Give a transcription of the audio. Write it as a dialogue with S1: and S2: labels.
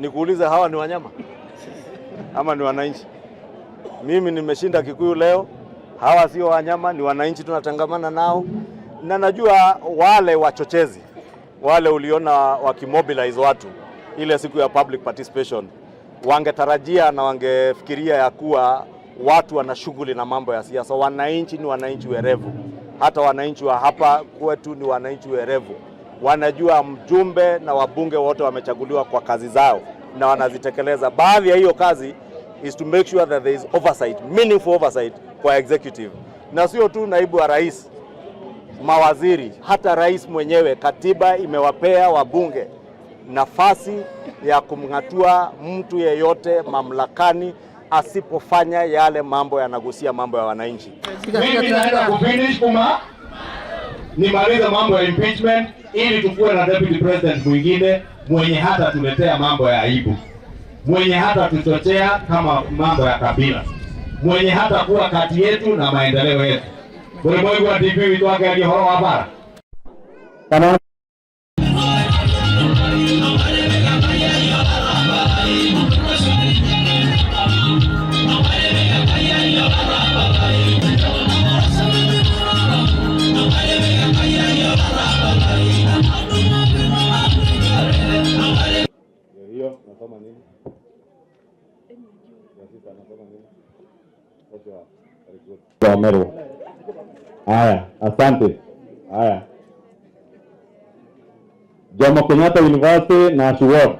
S1: Nikuulize, hawa ni wanyama ama ni wananchi? Mimi nimeshinda Kikuyu leo, hawa sio wanyama, ni wananchi, tunatangamana nao. Na najua wale wachochezi, wale uliona wakimobilize watu ile siku ya public participation, wangetarajia na wangefikiria ya kuwa watu wana shughuli na mambo ya siasa. Wananchi ni wananchi werevu, hata wananchi wa hapa kwetu ni wananchi werevu. Wanajua mjumbe na wabunge wote wamechaguliwa kwa kazi zao na wanazitekeleza. Baadhi ya hiyo kazi is to make sure that there is oversight, meaningful oversight kwa executive. Na sio tu naibu wa rais, mawaziri, hata rais mwenyewe. Katiba imewapea wabunge nafasi ya kumng'atua mtu yeyote mamlakani asipofanya yale mambo yanagusia mambo ya wananchi.
S2: Mimi naenda kufinish nimalize mambo ya impeachment ili tukue na deputy president mwingine mwenye hata tuletea mambo ya aibu, mwenye hata tuchochea kama mambo ya kabila, mwenye hata kuwa kati yetu na maendeleo yetu. Kwa hiyo kwa TV witu wake alihoro hapa.
S1: Nasoma nini? Nasoma nini?
S3: Romero. Haya, asante. Haya. Jomo Kenyatta University na Shuo.